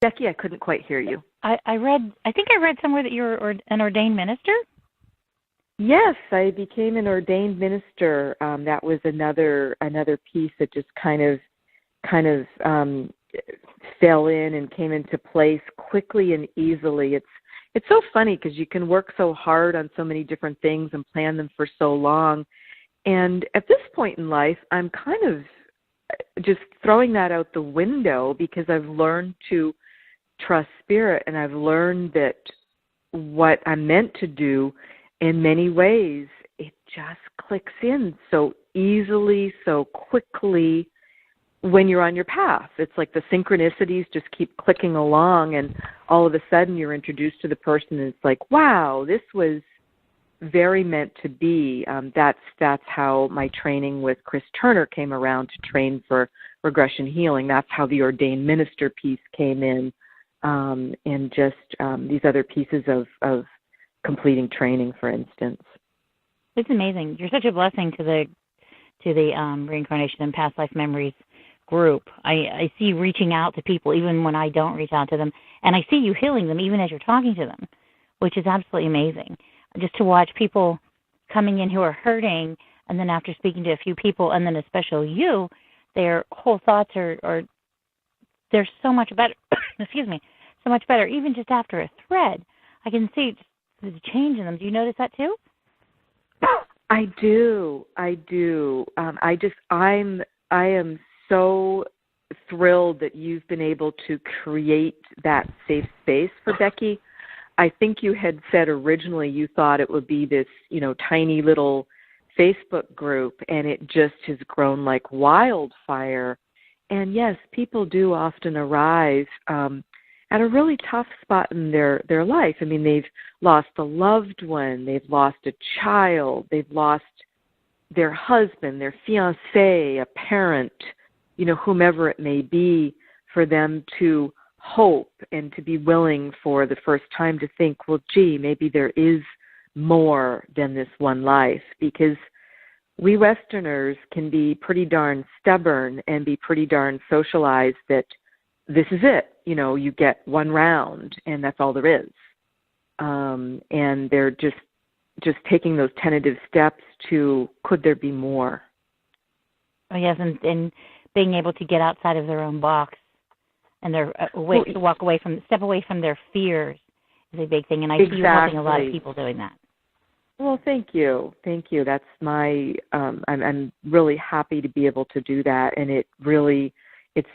Becky, I couldn't quite hear you. I think I read somewhere that you're an ordained minister? Yes, I became an ordained minister. That was another piece that just kind of fell in and came into place quickly and easily. It's so funny because you can work so hard on so many different things and plan them for so long. And at this point in life, I'm kind of just throwing that out the window because I've learned to trust spirit, and I've learned that what I'm meant to do in many ways, it just clicks in so easily, so quickly when you're on your path. It's like the synchronicities just keep clicking along, and all of a sudden you're introduced to the person, and it's like, wow, this was very meant to be. That's how my training with Chris Turner came around to train for regression healing. That's how the ordained minister piece came in, and just these other pieces of completing training, for instance. It's amazing. You're such a blessing to the reincarnation and past life memories group. I see you reaching out to people even when I don't reach out to them, and I see you healing them even as you're talking to them, which is absolutely amazing. Just to watch people coming in who are hurting, and then after speaking to a few people, and then especially you, their whole thoughts are they're so much better. Excuse me, so much better. Even just after a thread, I can see the change in them. Do you notice that too? I do. I am so thrilled that you've been able to create that safe space for Becky. I think you had said originally you thought it would be this, tiny little Facebook group, and it just has grown like wildfire. And yes, people do often arrive at a really tough spot in their life. I mean, they've lost a loved one, they've lost a child, they've lost their husband, their fiancé, a parent, whomever it may be, for them to hope and to be willing for the first time to think, well, gee, maybe there is more than this one life, because we Westerners can be pretty darn stubborn and be pretty darn socialized that this is it. You get one round and that's all there is. And they're just taking those tentative steps to, could there be more? Oh, yes, and being able to get outside of their own box and their step away from their fears is a big thing. And I see you helping a lot of people doing that. Well, thank you. That's my, I'm really happy to be able to do that. And it's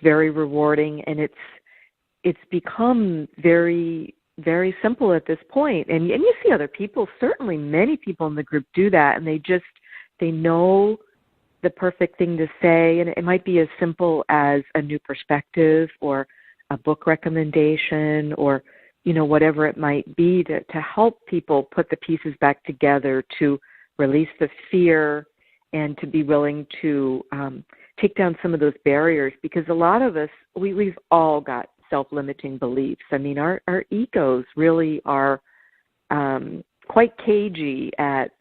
very rewarding, and it's become very, very simple at this point. And you see other people, certainly many people in the group do that, and they know the perfect thing to say. And it might be as simple as a new perspective or a book recommendation or, whatever it might be to help people put the pieces back together, to release the fear and to be willing to take down some of those barriers. Because a lot of us, we've all got self-limiting beliefs. I mean, our egos really are quite cagey at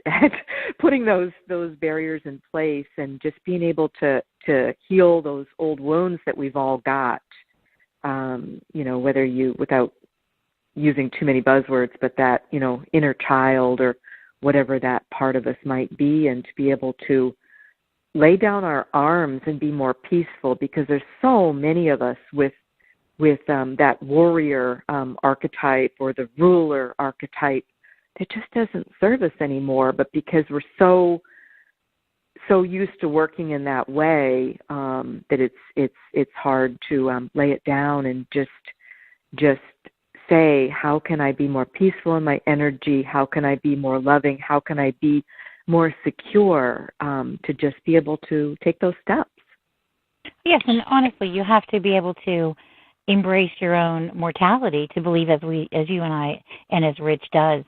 putting those barriers in place, and just being able to heal those old wounds that we've all got. Whether you, without using too many buzzwords, but that, inner child or whatever that part of us might be, and to be able to lay down our arms and be more peaceful, because there's so many of us with that warrior archetype or the ruler archetype that just doesn't serve us anymore. But because we're so used to working in that way, that it's hard to lay it down and just say, how can I be more peaceful in my energy? How can I be more loving? How can I be more secure, to just be able to take those steps? Yes, and honestly, you have to be able to embrace your own mortality to believe, as you and I, and as Rich does.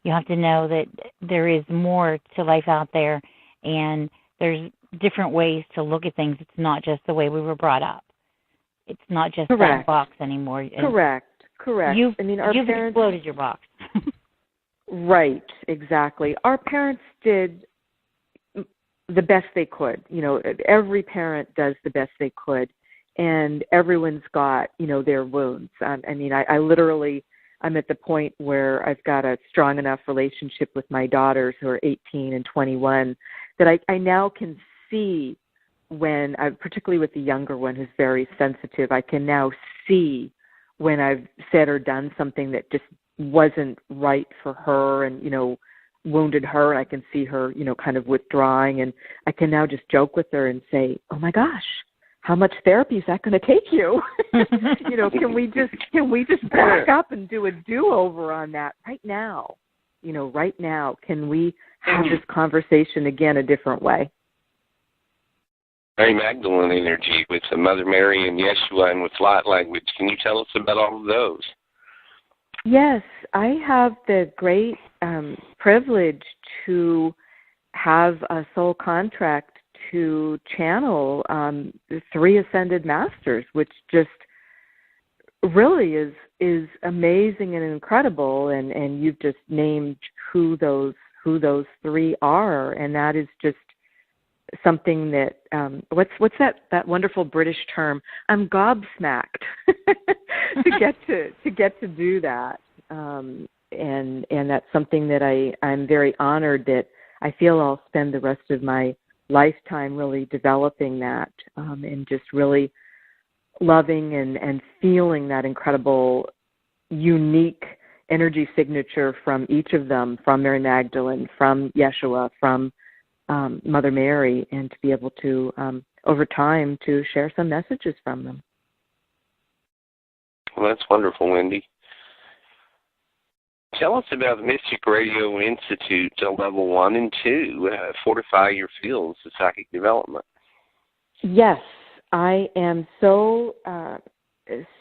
You have to know that there is more to life out there, and there's different ways to look at things. It's not just the way we were brought up. It's not just that box anymore. Correct. You've parents exploded your box. Right, exactly. Our parents did the best they could. Every parent does the best they could. and everyone's got, their wounds. I literally, I'm at the point where I've got a strong enough relationship with my daughters who are 18 and 21 that I now can see when, particularly with the younger one who's very sensitive, I can now see when I've said or done something that just wasn't right for her and, wounded her, and I can see her, kind of withdrawing, and I can now just joke with her and say, oh my gosh, how much therapy is that going to take you? Can we just back up and do a do-over on that right now? Right now, can we have this conversation again a different way? Mary Magdalene energy with the Mother Mary and Yeshua and with light language. Can you tell us about all of those? Yes, I have the great privilege to have a soul contract to channel the 3 ascended masters, which just really is amazing and incredible. And you've just named who those 3 are, and that is just something that what's that wonderful British term? I'm gobsmacked to get to do that, and that's something that I'm very honored that I feel I'll spend the rest of my lifetime really developing that, and just really loving and feeling that incredible, unique energy signature from each of them, from Mary Magdalene, from Yeshua, from Mother Mary, and to be able to, over time, to share some messages from them. Well, that's wonderful, Wendy. Tell us about the Mystic Radio Institute Level 1 and 2, Fortify Your Fields of Psychic Development. Yes, I am so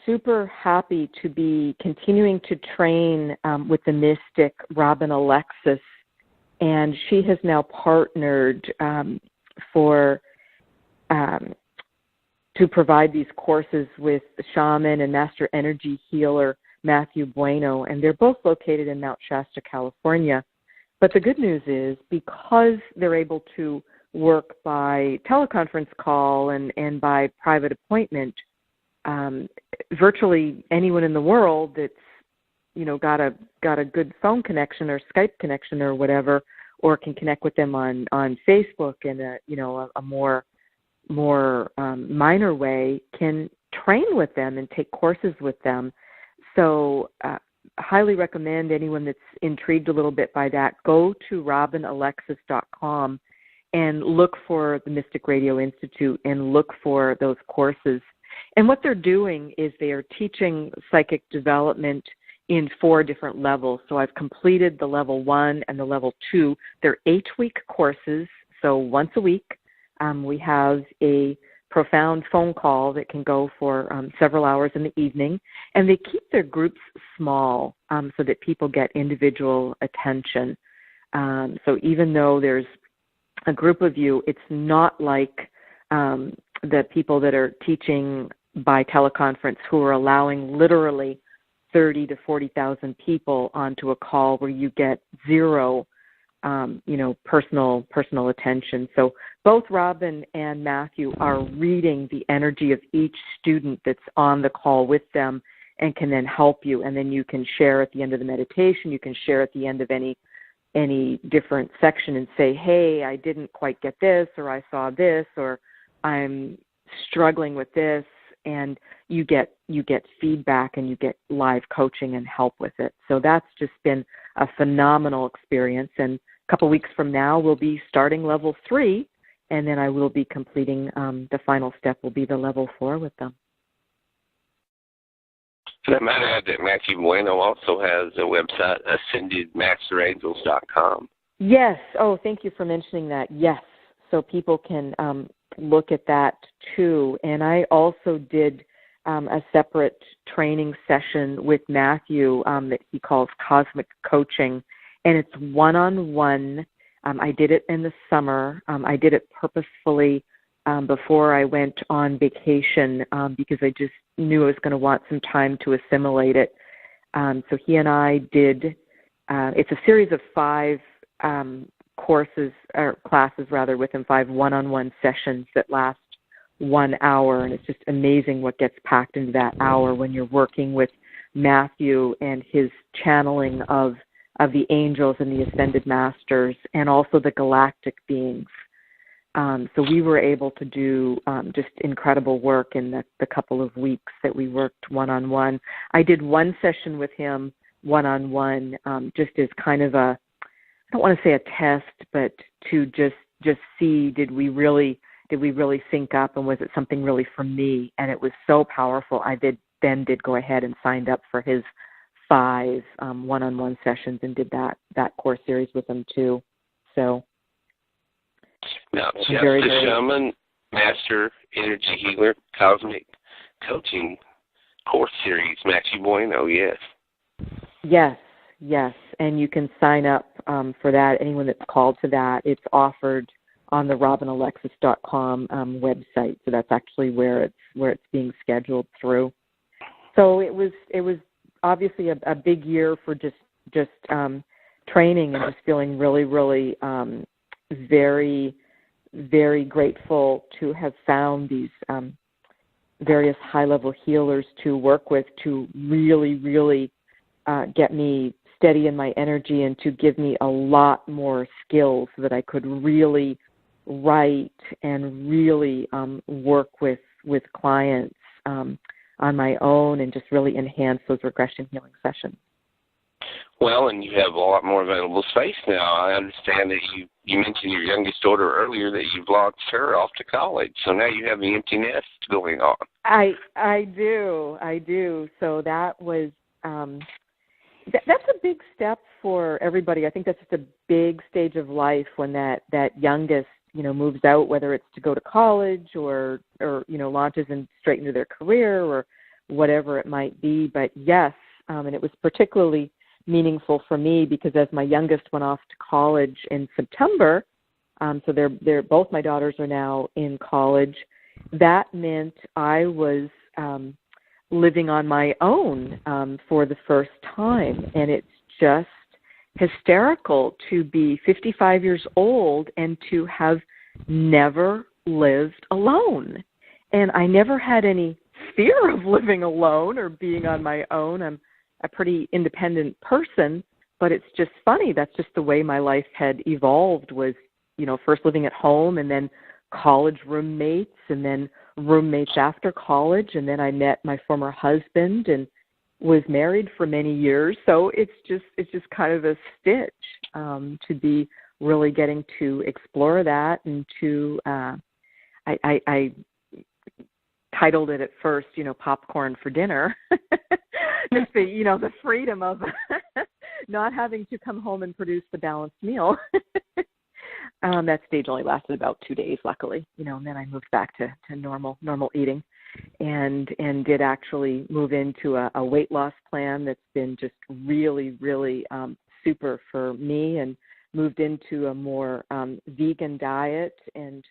super happy to be continuing to train with the mystic Robin Alexis, and she has now partnered to provide these courses with the shaman and master energy healer Matthew Bueno, and they're both located in Mount Shasta, California. But the good news is, because they're able to work by teleconference call and by private appointment, virtually anyone in the world that's got a good phone connection or Skype connection or whatever, or can connect with them on Facebook in a more minor way, can train with them and take courses with them. So highly recommend anyone that's intrigued a little bit by that, go to robinalexis.com and look for the Mystic Radio Institute and look for those courses. And what they're doing is they are teaching psychic development in 4 different levels. So I've completed the level 1 and the level 2. They're 8-week courses, so once a week we have a profound phone call that can go for several hours in the evening, and they keep their groups small so that people get individual attention. So even though there's a group of you, it's not like the people that are teaching by teleconference who are allowing literally 30 to 40,000 people onto a call where you get zero, personal attention. So both Robin and Matthew are reading the energy of each student that's on the call with them and can then help you. And then you can share at the end of the meditation. You can share at the end of any different section and say, hey, I didn't quite get this, or I saw this, or I'm struggling with this. And you get feedback and you get live coaching and help with it. So that's just been a phenomenal experience. And a couple weeks from now, we'll be starting level 3, and then I will be completing the final step will be the level 4 with them. And I might add that Matthew Bueno also has a website, AscendedMasterAngels.com. Yes. Oh, thank you for mentioning that. Yes. So people can look at that too. And I also did a separate training session with Matthew that he calls Cosmic Coaching, and it's one-on-one. I did it in the summer. I did it purposefully before I went on vacation because I just knew I was going to want some time to assimilate it. So he and I did, it's a series of 5 classes with him, 5 one-on-one sessions that last 1 hour, and it's just amazing what gets packed into that hour when you're working with Matthew and his channeling of the angels and the ascended masters, and also the galactic beings. So we were able to do just incredible work in the couple of weeks that we worked one-on-one. I did one session with him one-on-one, just as kind of I don't want to say a test, but to just see, did we really sync up, and was it something really for me? And it was so powerful. I did go ahead and signed up for his 5 one-on-one sessions and did that course series with him too. So now, Jeff the Shaman, Master Energy Healer, Cosmic Coaching course series, Matthew Bueno, yes. Yes, and you can sign up for that. Anyone that's called to that, it's offered on the robinalexis.com website. So that's actually where it's being scheduled through. So it was obviously a big year for just training, and just feeling really, really very, very grateful to have found these various high-level healers to work with, to really, really get me steady in my energy, and to give me a lot more skills so that I could really write and really work with clients on my own, and just really enhance those regression healing sessions. Well, and you have a lot more available space now. I understand that you mentioned your youngest daughter earlier, that you've launched her off to college. So now you have the empty nest going on. I do. So that was that's a big step for everybody. I think that's just a big stage of life when that youngest, moves out, whether it's to go to college or launches straight into their career or whatever it might be. But yes, and it was particularly meaningful for me because as my youngest went off to college in September, so they're both my daughters are now in college. That meant I was living on my own for the first time, and it's just hysterical to be 55 years old and to have never lived alone. And I never had any fear of living alone or being on my own. I'm a pretty independent person, but it's just funny. That's just the way my life had evolved, was, first living at home, and then college roommates, and then roommates after college, and then I met my former husband and was married for many years. So it's just kind of a stitch to be really getting to explore that, and to I titled it at first, popcorn for dinner. Just the freedom of not having to come home and produce the balanced meal. That stage only lasted about 2 days, luckily, and then I moved back to normal eating, and did actually move into a weight loss plan that's been just really, really super for me, and moved into a more vegan diet, and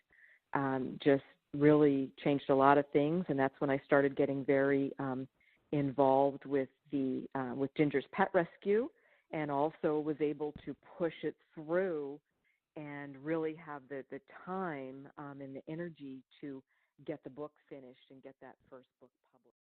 just really changed a lot of things. And that's when I started getting very involved with with Ginger's Pet Rescue, and also was able to push it through and really have the time and the energy to get the book finished and get that first book published.